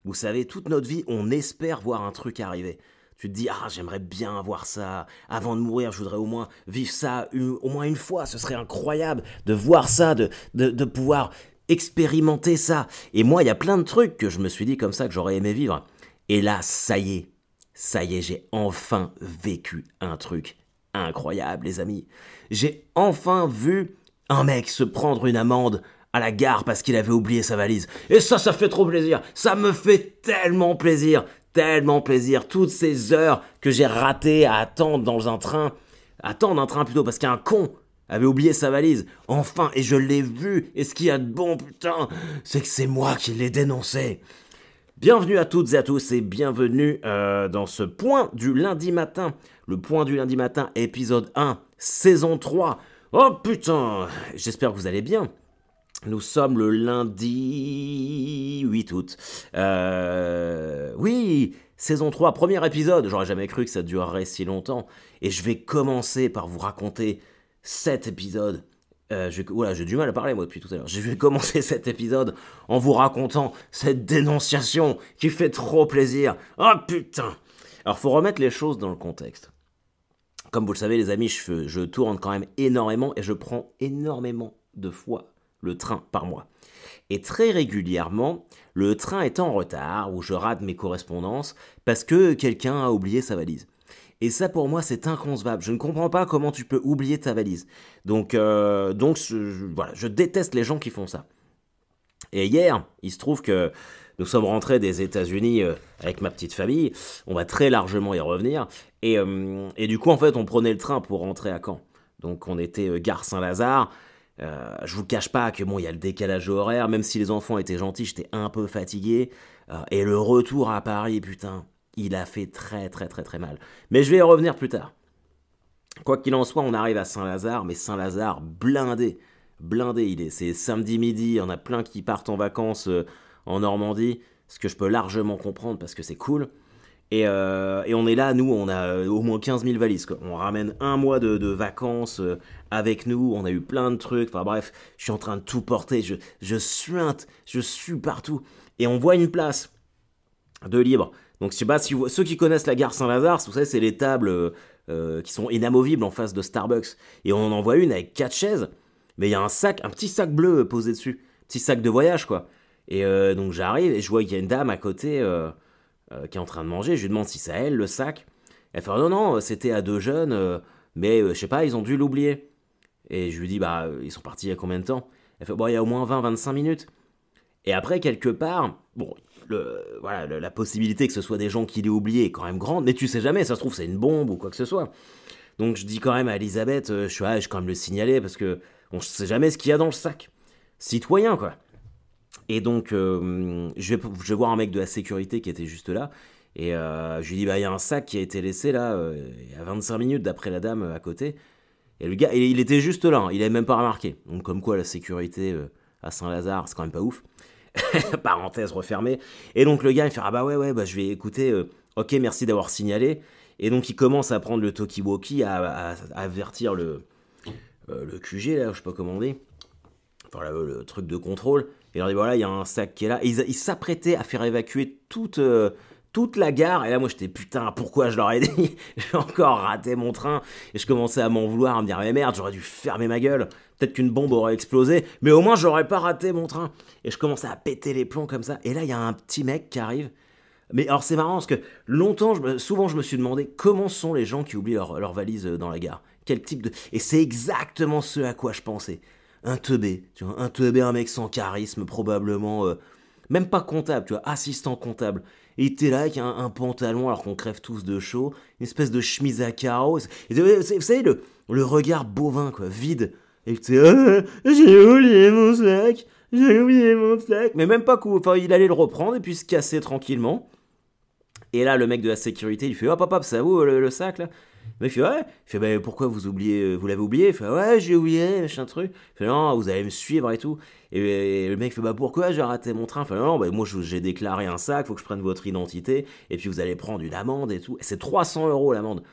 Vous savez, toute notre vie, on espère voir un truc arriver. Tu te dis, ah, j'aimerais bien voir ça. Avant de mourir, je voudrais au moins vivre ça au moins une fois. Ce serait incroyable de voir ça, de pouvoir expérimenter ça. Et moi, il y a plein de trucs que je me suis dit comme ça que j'aurais aimé vivre. Et là, ça y est, j'ai enfin vécu un truc incroyable, les amis. J'ai enfin vu un mec se prendre une amende à la gare parce qu'il avait oublié sa valise. Et ça fait trop plaisir. Ça me fait tellement plaisir. Tellement plaisir. Toutes ces heures que j'ai ratées à attendre dans un train. Attendre un train plutôt parce qu'un con avait oublié sa valise. Enfin, et je l'ai vu. Et ce qu'il y a de bon, putain, c'est que c'est moi qui l'ai dénoncé. Bienvenue à toutes et à tous et bienvenue dans ce point du lundi matin. Le point du lundi matin, épisode 1, saison 3. Oh putain, j'espère que vous allez bien. Nous sommes le lundi 8 août. Oui, saison 3, premier épisode. J'aurais jamais cru que ça durerait si longtemps. Et je vais commencer par vous raconter cet épisode. J'ai du mal à parler moi depuis tout à l'heure. Je vais commencer cet épisode en vous racontant cette dénonciation qui fait trop plaisir. Oh putain. Alors faut remettre les choses dans le contexte. Comme vous le savez les amis, je tourne quand même énormément et je prends énormément de fois le train par mois. Et très régulièrement, le train est en retard ou je rate mes correspondances parce que quelqu'un a oublié sa valise. Et ça pour moi c'est inconcevable. Je ne comprends pas comment tu peux oublier ta valise. Donc voilà, je déteste les gens qui font ça. Et hier, il se trouve que nous sommes rentrés des États-Unis avec ma petite famille. On va très largement y revenir. Et du coup, en fait, on prenait le train pour rentrer à Caen. Donc, on était gare Saint-Lazare. Je vous cache pas que bon, il y a le décalage horaire. Même si les enfants étaient gentils, j'étais un peu fatigué. Et le retour à Paris, putain, il a fait très très très très mal. Mais je vais y revenir plus tard. Quoi qu'il en soit, on arrive à Saint-Lazare, mais Saint-Lazare blindé. Blindé, c'est samedi midi, il y en a plein qui partent en vacances en Normandie, ce que je peux largement comprendre parce que c'est cool. Et on est là, nous, on a au moins 15 000 valises, quoi. On ramène un mois de vacances avec nous, on a eu plein de trucs, enfin bref, je suis en train de tout porter, je suinte, je suis partout. Et on voit une place de libre. Donc je sais pas si ceux qui connaissent la gare Saint-Lazare, vous savez, c'est les tables qui sont inamovibles en face de Starbucks. Et on en voit une avec 4 chaises, mais il y a un petit sac bleu posé dessus, petit sac de voyage quoi. Et donc j'arrive et je vois qu'il y a une dame à côté qui est en train de manger. Je lui demande si c'est à elle le sac. Elle fait non, c'était à deux jeunes, mais je sais pas, ils ont dû l'oublier. Et je lui dis bah ils sont partis il y a combien de temps? Elle fait bon, il y a au moins 20-25 minutes. Et après, quelque part, bon, la possibilité que ce soit des gens qui l'aient oublié est quand même grande, mais tu sais jamais, ça se trouve c'est une bombe ou quoi que ce soit. Donc je dis quand même à Elisabeth, je vais quand même le signaler parce que on sait jamais ce qu'il y a dans le sac. Citoyen quoi. Et donc je vais voir un mec de la sécurité qui était juste là, et je lui dis bah il y a un sac qui a été laissé là, il y a 25 minutes d'après la dame à côté. Et le gars, il était juste là, hein, il avait même pas remarqué. Donc comme quoi la sécurité à Saint-Lazare, c'est quand même pas ouf. Parenthèse refermée. Et donc le gars il fait ah bah ouais bah je vais écouter, ok merci d'avoir signalé. Et donc il commence à prendre le talkie-walkie à avertir le QG là, je sais pas comment on dit, enfin le truc de contrôle. Et leur dit voilà il y a un sac qui est là. Et ils s'apprêtaient à faire évacuer toute la gare. Et là moi j'étais putain pourquoi je leur ai dit. J'ai encore raté mon train. Et je commençais à m'en vouloir, à me dire mais merde j'aurais dû fermer ma gueule. Peut-être qu'une bombe aurait explosé, mais au moins j'aurais pas raté mon train. Et je commençais à péter les plombs comme ça. Et là il y a un petit mec qui arrive. Mais alors c'est marrant parce que souvent je me suis demandé comment sont les gens qui oublient leur valise dans la gare. Quel type de... Et c'est exactement ce à quoi je pensais. Un teubé, tu vois, un mec sans charisme, probablement, même pas comptable, tu vois, assistant comptable. Et t'es là avec un pantalon alors qu'on crève tous de chaud, une espèce de chemise à carreaux. Vous savez, le regard bovin, quoi, vide. Et tu sais, j'ai oublié mon sac. Mais même pas cool, enfin, il allait le reprendre et puis se casser tranquillement. Et là, le mec de la sécurité, il fait hop, c'est à vous le sac là. Le mec fait ouais. Il fait bah pourquoi vous l'avez oublié? Il fait ouais, j'ai oublié, machin truc. Il fait non, vous allez me suivre et tout. Et le mec fait bah pourquoi j'ai raté mon train? Il fait non, bah moi j'ai déclaré un sac, faut que je prenne votre identité. Et puis vous allez prendre une amende et tout. Et c'est 300 € l'amende.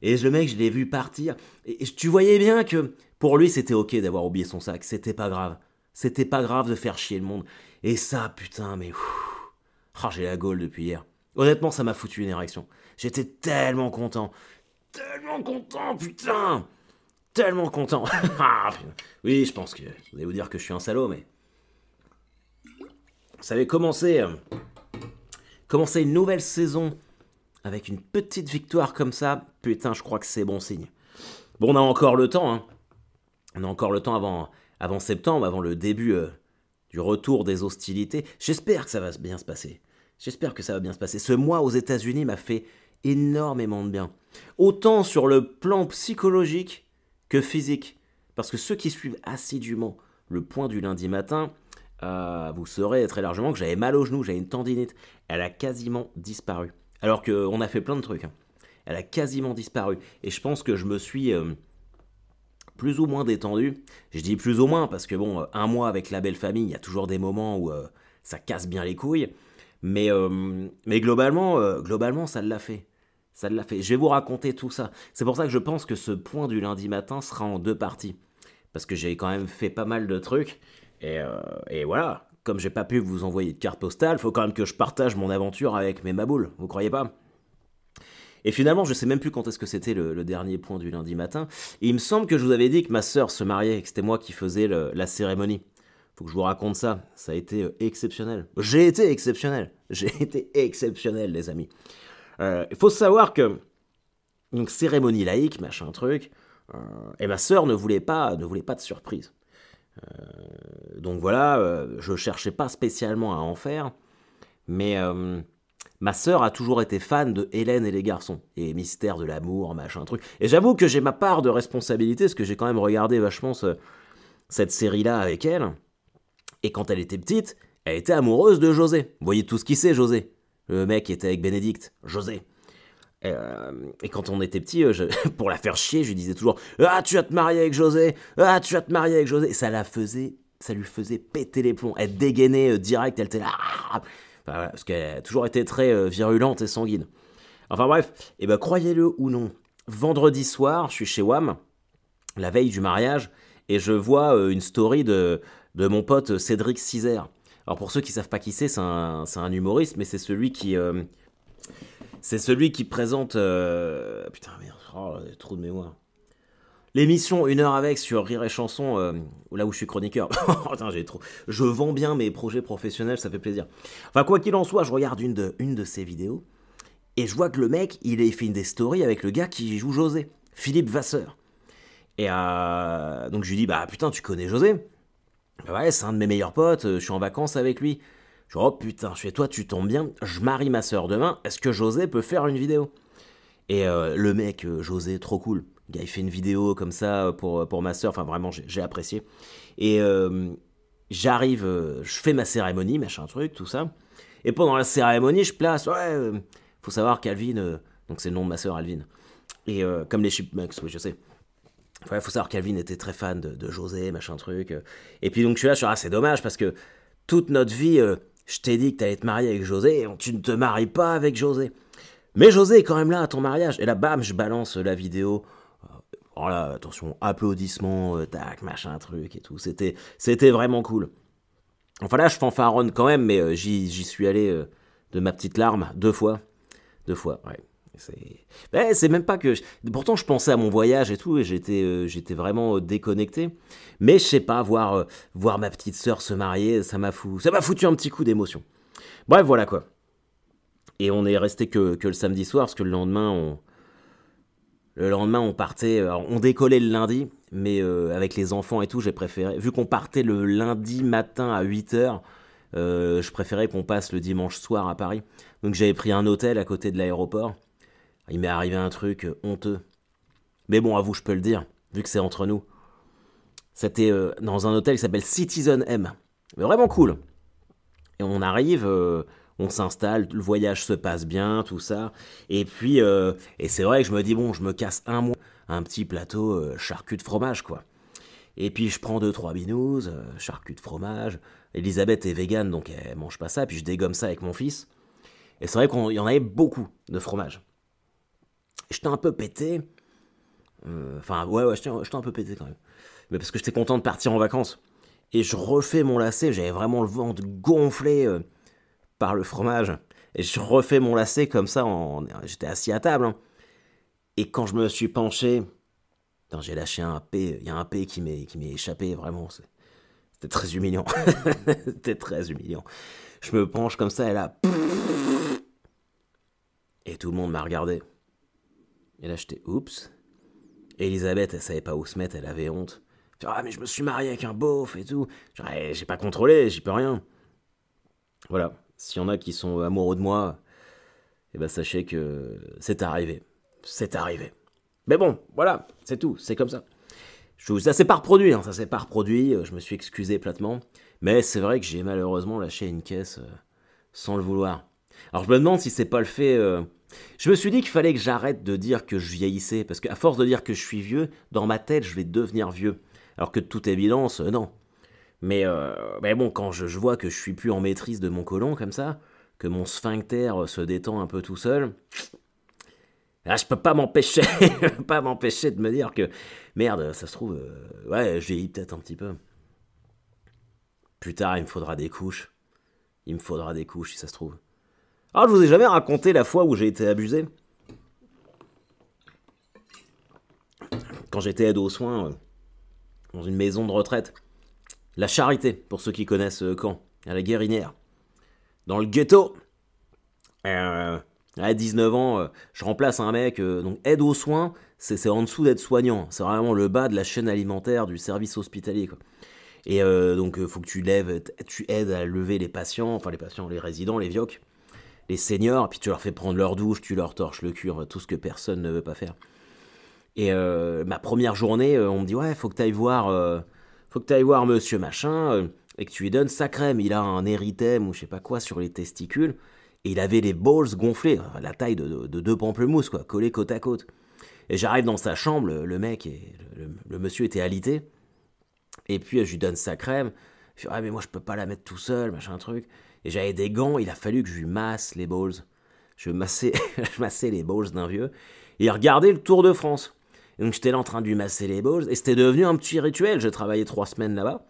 Et le mec, je l'ai vu partir. Et tu voyais bien que pour lui, c'était ok d'avoir oublié son sac. C'était pas grave. C'était pas grave de faire chier le monde. Et ça, putain, mais... Ah, j'ai la gaule depuis hier. Honnêtement, ça m'a foutu une érection. J'étais tellement content. Tellement content, putain. Tellement content. Ah, oui, je pense que vous allez vous dire que je suis un salaud, mais... Ça avait commencé une nouvelle saison avec une petite victoire comme ça. Putain, je crois que c'est bon signe. Bon, on a encore le temps, hein. On a encore le temps avant septembre, avant le début du retour des hostilités. J'espère que ça va bien se passer. J'espère que ça va bien se passer. Ce mois aux États-Unis m'a fait énormément de bien. Autant sur le plan psychologique que physique. Parce que ceux qui suivent assidûment le point du lundi matin, vous saurez très largement que j'avais mal au genou, j'avais une tendinite. Elle a quasiment disparu. Alors qu'on a fait plein de trucs. Hein. Elle a quasiment disparu. Et je pense que je me suis plus ou moins détendu. Je dis plus ou moins parce que bon, un mois avec la belle famille, il y a toujours des moments où ça casse bien les couilles. Mais globalement, ça l'a fait. Ça l'a fait. Je vais vous raconter tout ça. C'est pour ça que je pense que ce point du lundi matin sera en 2 parties. Parce que j'ai quand même fait pas mal de trucs. Et voilà, comme j'ai pas pu vous envoyer de carte postale, faut quand même que je partage mon aventure avec mes maboules, vous croyez pas? Et finalement, je sais même plus quand est-ce que c'était le dernier point du lundi matin. Et il me semble que je vous avais dit que ma sœur se mariait et que c'était moi qui faisais la cérémonie. Faut que je vous raconte ça. Ça a été exceptionnel. J'ai été exceptionnel. J'ai été exceptionnel, les amis. Il faut savoir que donc cérémonie laïque, machin truc. Et ma sœur ne voulait pas de surprise. Donc voilà, je cherchais pas spécialement à en faire, mais ma sœur a toujours été fan de Hélène et les garçons, et Mystère de l'amour, machin truc. Et j'avoue que j'ai ma part de responsabilité, parce que j'ai quand même regardé vachement cette série-là avec elle, et quand elle était petite, elle était amoureuse de José. Vous voyez tout ce qu'il sait, José. Le mec qui était avec Bénédicte, José. Et quand on était petit, pour la faire chier, je lui disais toujours « Ah, tu vas te marier avec José. Ah, tu vas te marier avec José. » Et ça lui faisait péter les plombs. Elle dégainait direct, elle était là. Enfin, voilà, parce qu'elle a toujours été très virulente et sanguine. Enfin bref, et ben croyez-le ou non, vendredi soir, je suis chez WAM, la veille du mariage, et je vois une story de mon pote Cédric Cizère. Alors pour ceux qui savent pas qui c'est un humoriste, mais c'est celui qui... C'est celui qui présente... Putain, merde, oh, trop de mémoire. L'émission 1 heure avec sur Rire et Chanson, là où je suis chroniqueur. Putain, j'ai trop... Je vends bien mes projets professionnels, ça fait plaisir. Enfin, quoi qu'il en soit, je regarde une de ses vidéos, et je vois que le mec, il a fait des stories avec le gars qui joue José, Philippe Vasseur. Et donc je lui dis, bah putain, tu connais José? Bah ouais, c'est un de mes meilleurs potes, je suis en vacances avec lui. Je dis, oh putain, chez toi, tu tombes bien, je marie ma sœur demain, est-ce que José peut faire une vidéo? Et le mec, José, trop cool. Le gars, il fait une vidéo comme ça pour ma sœur, enfin vraiment, j'ai apprécié. Et j'arrive, je fais ma cérémonie, machin truc, tout ça. Et pendant la cérémonie, je place, ouais, faut savoir qu'Alvin, donc c'est le nom de ma sœur, Alvin. Et comme les Chipmunks, oui, je sais. Ouais, faut savoir qu'Alvin était très fan de José, machin truc. Et puis donc je suis là, c'est dommage parce que toute notre vie... je t'ai dit que t'allais te marier avec José, et tu ne te maries pas avec José. Mais José est quand même là à ton mariage. Et là, bam, je balance la vidéo. Oh là, attention, applaudissements, tac, machin, truc et tout. C'était vraiment cool. Enfin là, je fanfaronne quand même, mais j'y suis allé de ma petite larme 2 fois. 2 fois, ouais. C'est même pas que... Pourtant, je pensais à mon voyage et tout, et j'étais vraiment déconnecté. Mais je sais pas, voir ma petite sœur se marier, ça m'a foutu un petit coup d'émotion. Bref, voilà quoi. Et on est resté que le samedi soir, parce que le lendemain, on partait... Alors, on décollait le lundi, mais avec les enfants et tout, j'ai préféré... Vu qu'on partait le lundi matin à 8h, je préférais qu'on passe le dimanche soir à Paris. Donc j'avais pris un hôtel à côté de l'aéroport. Il m'est arrivé un truc honteux. Mais bon, à vous, je peux le dire, vu que c'est entre nous. C'était dans un hôtel qui s'appelle Citizen M. Mais vraiment cool. Et on arrive, on s'installe, le voyage se passe bien, tout ça. Et puis, et c'est vrai que je me dis, bon, je me casse un mois, un petit plateau charcut de fromage, quoi. Et puis je prends 2-3 binous, charcut de fromage. Elisabeth est végane, donc elle mange pas ça. Puis je dégomme ça avec mon fils. Et c'est vrai qu'il y en avait beaucoup de fromage. J'étais un peu pété. Enfin, ouais, j'étais un peu pété quand même. Mais parce que j'étais content de partir en vacances. Et je refais mon lacet, j'avais vraiment le ventre gonflé par le fromage. Et je refais mon lacet comme ça, j'étais assis à table. Hein. Et quand je me suis penché, putain, j'ai lâché un P, il y a un P qui m'est échappé, vraiment. C'était très humiliant. C'était très humiliant. Je me penche comme ça, et là... Et tout le monde m'a regardé. Et là, j'étais oups. Et Elisabeth, elle savait pas où se mettre, elle avait honte. Ah, mais je me suis marié avec un beauf et tout. Genre, j'ai pas contrôlé, j'y peux rien. Voilà. S'il y en a qui sont amoureux de moi, eh ben sachez que c'est arrivé. C'est arrivé. Mais bon, voilà, c'est tout, c'est comme ça. Ça s'est pas reproduit, hein, ça s'est pas reproduit, je me suis excusé platement. Mais c'est vrai que j'ai malheureusement lâché une caisse sans le vouloir. Alors je me demande si c'est pas le fait... Je me suis dit qu'il fallait que j'arrête de dire que je vieillissais, parce qu'à force de dire que je suis vieux, dans ma tête, je vais devenir vieux. Alors que de toute évidence, non. Mais bon, quand je vois que je suis plus en maîtrise de mon côlon, comme ça, que mon sphincter se détend un peu tout seul, là, je peux pas m'empêcher, pas m'empêcher de me dire que, merde, ça se trouve, ouais, je vieillis peut-être un petit peu. Plus tard, il me faudra des couches. Il me faudra des couches, si ça se trouve. Alors, je vous ai jamais raconté la fois où j'ai été abusé. Quand j'étais aide aux soins, dans une maison de retraite. La Charité, pour ceux qui connaissent Caen, à la Guérinière. Dans le ghetto. À 19 ans, je remplace un mec, donc aide aux soins, c'est en dessous d'être soignant. C'est vraiment le bas de la chaîne alimentaire du service hospitalier, quoi. Et donc, faut que tu aides à lever les patients, enfin les patients, les résidents, les vioques, les seniors, puis tu leur fais prendre leur douche, tu leur torches le cul, tout ce que personne ne veut pas faire. Et ma première journée, on me dit, ouais, faut que t'ailles voir monsieur machin, et que tu lui donnes sa crème. Il a un érythème ou je sais pas quoi sur les testicules, et il avait les balls gonflés, la taille de deux pamplemousses, quoi, collés côte à côte. Et j'arrive dans sa chambre, le mec, le monsieur était alité, et puis je lui donne sa crème. Je dis, ah mais moi je peux pas la mettre tout seul, machin truc. Et j'avais des gants, il a fallu que je lui masse les balls. Je massais les balls d'un vieux. Et il regardait le Tour de France. Et donc j'étais là en train de lui masser les balls, et c'était devenu un petit rituel. J'ai travaillé 3 semaines là-bas.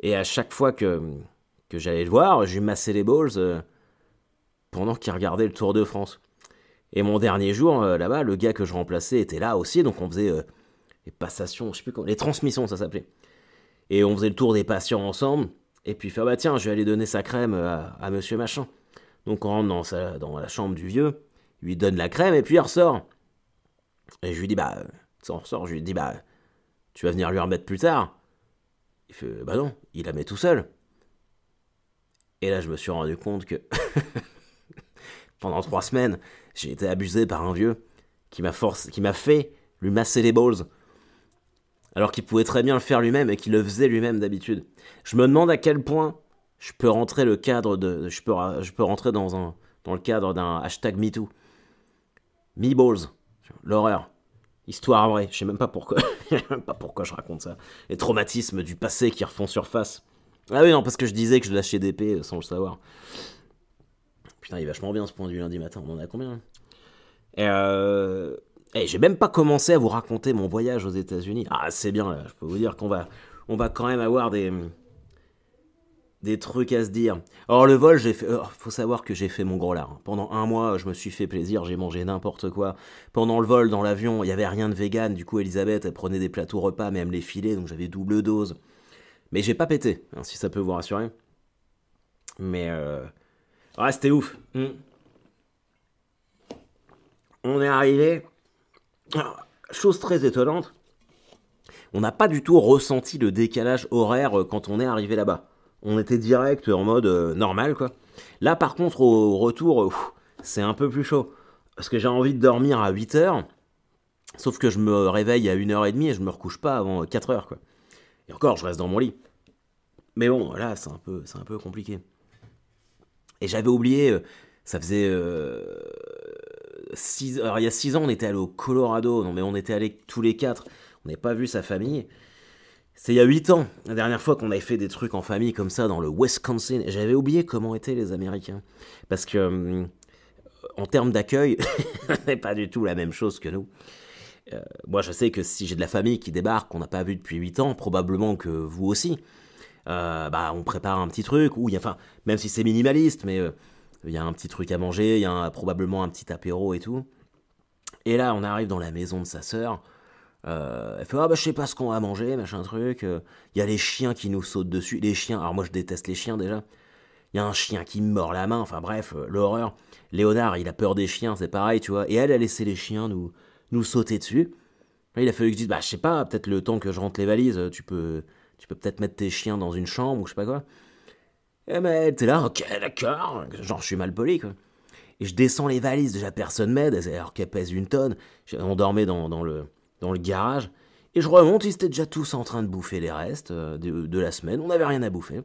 Et à chaque fois que j'allais le voir, je lui massais les balls pendant qu'il regardait le Tour de France. Et mon dernier jour là-bas, le gars que je remplaçais était là aussi, donc on faisait les passations, je sais plus comment, les transmissions ça s'appelait. Et on faisait le tour des patients ensemble, et puis il fait, bah tiens, je vais aller donner sa crème à monsieur machin. Donc on rentre dans la chambre du vieux, il lui donne la crème, et puis il ressort. Et je lui dis, bah, ça en ressort, je lui dis, bah, tu vas venir lui remettre plus tard. Il fait, bah non, il la met tout seul. Et là, je me suis rendu compte que pendant 3 semaines, j'ai été abusé par un vieux qui m'a fait lui masser les balls. Alors qu'il pouvait très bien le faire lui-même et qu'il le faisait lui-même d'habitude. Je me demande à quel point je peux rentrer je peux rentrer dans le cadre d'un hashtag MeToo. Me-balls. L'horreur. Histoire vraie. Je sais même pas pourquoi. Je sais même pas pourquoi je raconte ça. Les traumatismes du passé qui refont surface. Ah oui, non, parce que je disais que je lâchais des P sans le savoir. Putain, il est vachement bien ce point du lundi matin. On en a combien? J'ai même pas commencé à vous raconter mon voyage aux États-Unis. Ah, c'est bien là. Je peux vous dire qu'on va quand même avoir des trucs à se dire. Alors le vol, faut savoir que j'ai fait mon gros lard. Pendant 1 mois, je me suis fait plaisir, j'ai mangé n'importe quoi. Pendant le vol, dans l'avion, il y avait rien de vegan. Du coup, Elisabeth, elle prenait des plateaux repas, mais elle me les filait, donc j'avais double dose. Mais j'ai pas pété, hein, si ça peut vous rassurer. Mais ouais, c'était ouf. On est arrivé. Chose très étonnante, on n'a pas du tout ressenti le décalage horaire quand on est arrivé là-bas. On était direct en mode normal, quoi. Là, par contre, au retour, c'est un peu plus chaud. Parce que j'ai envie de dormir à 8h, sauf que je me réveille à 1h30 et je me recouche pas avant 4h, quoi. Et encore, je reste dans mon lit. Mais bon, là, c'est un peu compliqué. Et j'avais oublié, ça faisait... alors, il y a 6 ans, on était allé au Colorado. Non, mais on était allés tous les 4. On n'avait pas vu sa famille. C'est il y a 8 ans, la dernière fois qu'on avait fait des trucs en famille comme ça dans le Wisconsin. Et j'avais oublié comment étaient les Américains. Parce que, en termes d'accueil, c'est pas du tout la même chose que nous. Moi, je sais que si j'ai de la famille qui débarque, qu'on n'a pas vu depuis 8 ans, probablement que vous aussi, on prépare un petit truc. Enfin, même si c'est minimaliste, mais il y a un petit truc à manger, il y a probablement un petit apéro et tout. Et là, on arrive dans la maison de sa sœur. Elle fait, ah bah je sais pas ce qu'on va manger, machin truc. Il y a les chiens qui nous sautent dessus. Les chiens, alors moi je déteste les chiens déjà. Il y a un chien qui me mord la main, enfin bref, l'horreur. Léonard, il a peur des chiens, c'est pareil, tu vois. Et elle a laissé les chiens nous sauter dessus. Là, il a fallu que je dise, bah je sais pas, peut-être le temps que je rentre les valises, tu peux peut-être mettre tes chiens dans une chambre ou je sais pas quoi. Et mais elle était là, ok, d'accord. Genre, je suis mal poli, quoi. Et je descends les valises, déjà personne m'aide, alors qu'elles pèsent une tonne. On dormait dans le garage. Et je remonte, ils étaient déjà tous en train de bouffer les restes de la semaine. On n'avait rien à bouffer.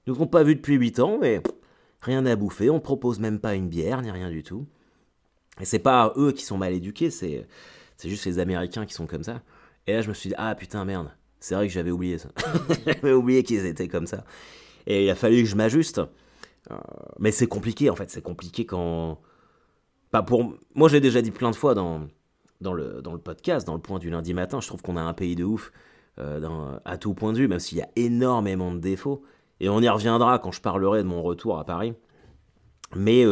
Nous n'avons pas vu depuis 8 ans, mais rien à bouffer. On ne propose même pas une bière, ni rien du tout. Et c'est pas eux qui sont mal éduqués, c'est juste les Américains qui sont comme ça. Et là, je me suis dit, ah putain, merde. C'est vrai que j'avais oublié ça. J'avais oublié qu'ils étaient comme ça. Et il a fallu que je m'ajuste. Mais c'est compliqué, en fait. C'est compliqué quand... Pas pour... Moi, j'ai déjà dit plein de fois dans le podcast, dans le point du lundi matin, je trouve qu'on a un pays de ouf à tout point de vue, même s'il y a énormément de défauts. Et on y reviendra quand je parlerai de mon retour à Paris. Mais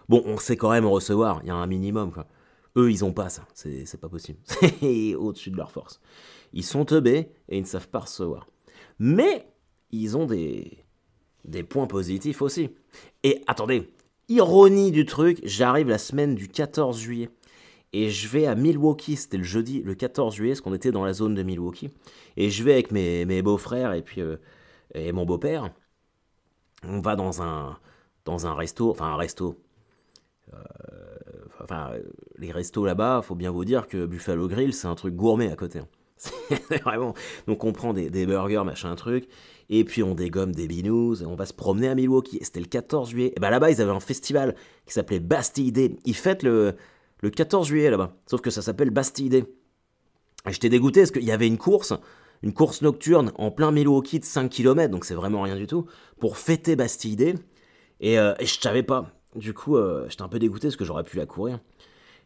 bon, on sait quand même recevoir, il y a un minimum, quoi. Eux, ils ont pas ça, c'est pas possible. C'est au-dessus de leur force. Ils sont teubés et ils ne savent pas recevoir. Mais ils ont des points positifs aussi. Et attendez, ironie du truc, j'arrive la semaine du 14 juillet. Et je vais à Milwaukee, c'était le jeudi, le 14 juillet, parce qu'on était dans la zone de Milwaukee. Et je vais avec mes beaux-frères et mon beau-père. On va dans un resto, enfin un resto. Les restos là-bas, faut bien vous dire que Buffalo Grill, c'est un truc gourmet à côté. C'est vraiment. Donc on prend des burgers, machin truc, et puis on dégomme des binous, et on va se promener à Milwaukee. Et c'était le 14 juillet. Et ben là-bas, ils avaient un festival qui s'appelait Bastille Day. Ils fêtent le 14 juillet là-bas. Sauf que ça s'appelle Bastille Day. Et j'étais dégoûté parce qu'il y avait une course nocturne en plein Milwaukee de 5 km, donc c'est vraiment rien du tout, pour fêter Bastille Day. Et je savais pas. Du coup, j'étais un peu dégoûté parce que j'aurais pu la courir.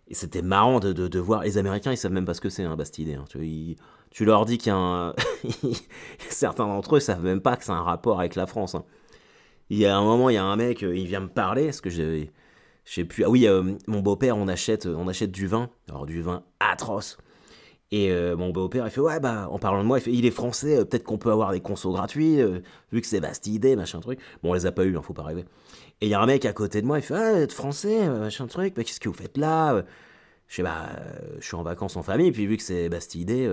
Et c'était marrant de voir. Les Américains, ils savent même pas ce que c'est, un Bastille Day. Hein. Tu leur dis qu'il y a un. Certains d'entre eux savent même pas que c'est un rapport avec la France. Hein. Il y a un moment, il y a un mec, il vient me parler, parce que je sais plus. Ah oui, mon beau-père, on achète du vin. Alors, du vin atroce. Et mon beau-père, il fait, ouais, bah, en parlant de moi, il est français, peut-être qu'on peut avoir des consos gratuits, vu que c'est Bastille Day, machin truc. Bon, on les a pas eu, hein, faut pas rêver. Et il y a un mec à côté de moi, il fait, ah, vous êtes français, machin truc, bah, qu'est-ce que vous faites là? Je sais, bah, je suis en vacances en famille, puis vu que c'est Bastille Day,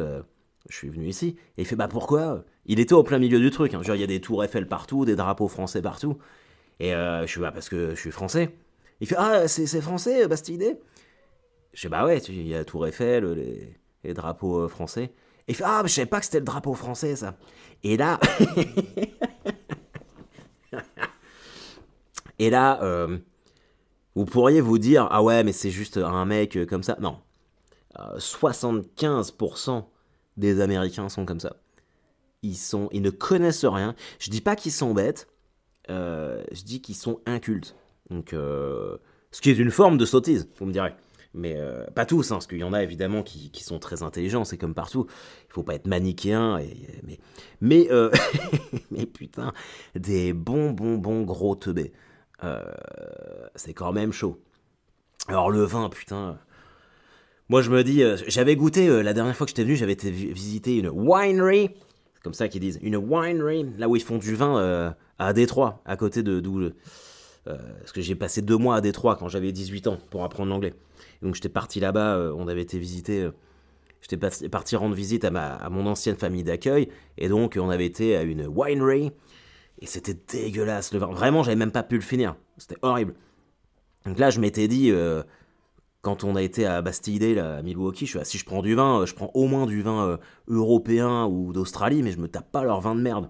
je suis venu ici. Et il fait, bah, pourquoi? Il était au plein milieu du truc, hein. Genre, il y a des tours Eiffel partout, des drapeaux français partout. Et je suis, bah, parce que je suis français. Il fait, ah, c'est français, Bastille Day? Je sais, bah ouais, il y a la tour Eiffel, les drapeaux français. Et il fait, ah, mais je savais pas que c'était le drapeau français, ça. Et là, et là, vous pourriez vous dire, ah ouais, mais c'est juste un mec comme ça. Non. 75% des Américains sont comme ça. Ils ne connaissent rien. Je dis pas qu'ils sont bêtes, je dis qu'ils sont incultes. Donc, ce qui est une forme de sottise, vous me direz. Mais pas tous, hein, parce qu'il y en a évidemment qui sont très intelligents, c'est comme partout. Il faut pas être manichéen, mais mais putain, des bons gros teubés. C'est quand même chaud. Alors le vin, putain. Moi je me dis, j'avais goûté la dernière fois que j'étais venu, j'avais été visiter une winery, c'est comme ça qu'ils disent, une winery, là où ils font du vin à Détroit, à côté de d'où. Parce que j'ai passé 2 mois à Détroit quand j'avais 18 ans pour apprendre l'anglais. Donc j'étais parti là-bas, on avait été visiter, j'étais parti rendre visite à mon ancienne famille d'accueil, et donc on avait été à une winery, et c'était dégueulasse le vin. Vraiment, j'avais même pas pu le finir, c'était horrible. Donc là, je m'étais dit, quand on a été à Bastille Day, là, à Milwaukee, si je prends du vin, je prends au moins du vin européen ou d'Australie, mais je me tape pas leur vin de merde.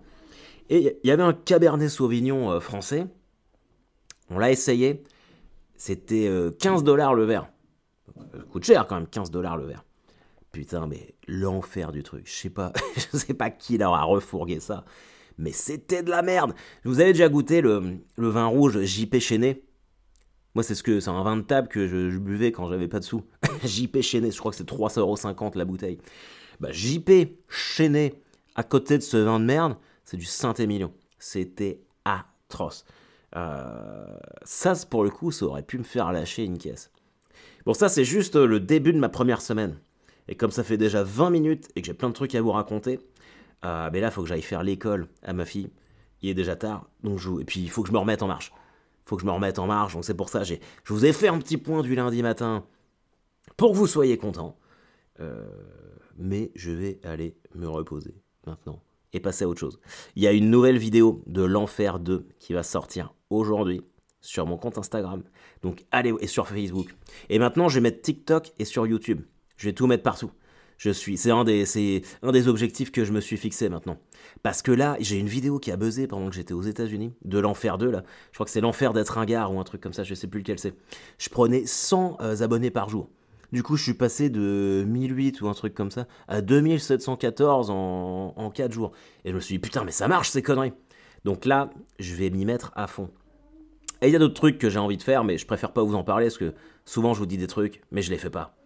Et il y avait un Cabernet Sauvignon français, on l'a essayé, c'était 15$ le verre. Ça coûte cher quand même, 15$ le verre. Putain, mais l'enfer du truc. Je sais pas qui leur a refourgué ça, mais c'était de la merde. Vous avez déjà goûté le vin rouge JP Chenet? Moi, c'est un vin de table que je buvais quand j'avais pas de sous. JP Chenet, je crois que c'est 3,50€ la bouteille. Bah, JP Chenet, à côté de ce vin de merde, c'est du Saint-Émilion. C'était atroce. Ça, pour le coup, ça aurait pu me faire lâcher une caisse. Bon, ça, c'est juste le début de ma première semaine. Et comme ça fait déjà 20 minutes et que j'ai plein de trucs à vous raconter, mais là, il faut que j'aille faire l'école à ma fille. Il est déjà tard, donc et puis il faut que je me remette en marche. Il faut que je me remette en marche, donc c'est pour ça, je vous ai fait un petit point du lundi matin pour que vous soyez contents. Mais je vais aller me reposer maintenant et passer à autre chose. Il y a une nouvelle vidéo de l'Enfer 2 qui va sortir aujourd'hui sur mon compte Instagram. Donc allez, et sur Facebook. Et maintenant, je vais mettre TikTok et sur YouTube. Je vais tout mettre partout. C'est un des objectifs que je me suis fixé maintenant. Parce que là, j'ai une vidéo qui a buzzé pendant que j'étais aux États-Unis, de l'Enfer 2 là. Je crois que c'est l'Enfer d'être un gars ou un truc comme ça, je sais plus lequel c'est. Je prenais 100 abonnés par jour. Du coup, je suis passé de 1008 ou un truc comme ça à 2714 en 4 jours. Et je me suis dit, putain, mais ça marche ces conneries. Donc là, je vais m'y mettre à fond. Et il y a d'autres trucs que j'ai envie de faire, mais je préfère pas vous en parler parce que souvent je vous dis des trucs, mais je les fais pas.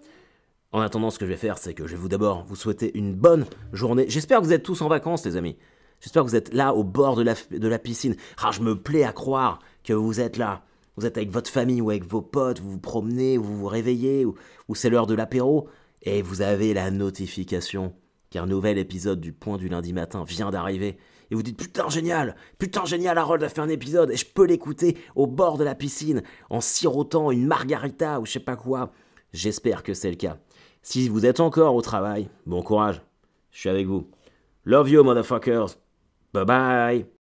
En attendant, ce que je vais faire, c'est que je vais d'abord vous souhaiter une bonne journée. J'espère que vous êtes tous en vacances, les amis. J'espère que vous êtes là au bord de la piscine. Ah, je me plais à croire que vous êtes là. Vous êtes avec votre famille ou avec vos potes, vous vous promenez, vous vous réveillez, ou c'est l'heure de l'apéro, et vous avez la notification qu'un nouvel épisode du Point du lundi matin vient d'arriver. Et vous dites putain génial, Harold a fait un épisode et je peux l'écouter au bord de la piscine en sirotant une margarita ou je sais pas quoi. J'espère que c'est le cas. Si vous êtes encore au travail, bon courage, je suis avec vous. Love you motherfuckers. Bye bye.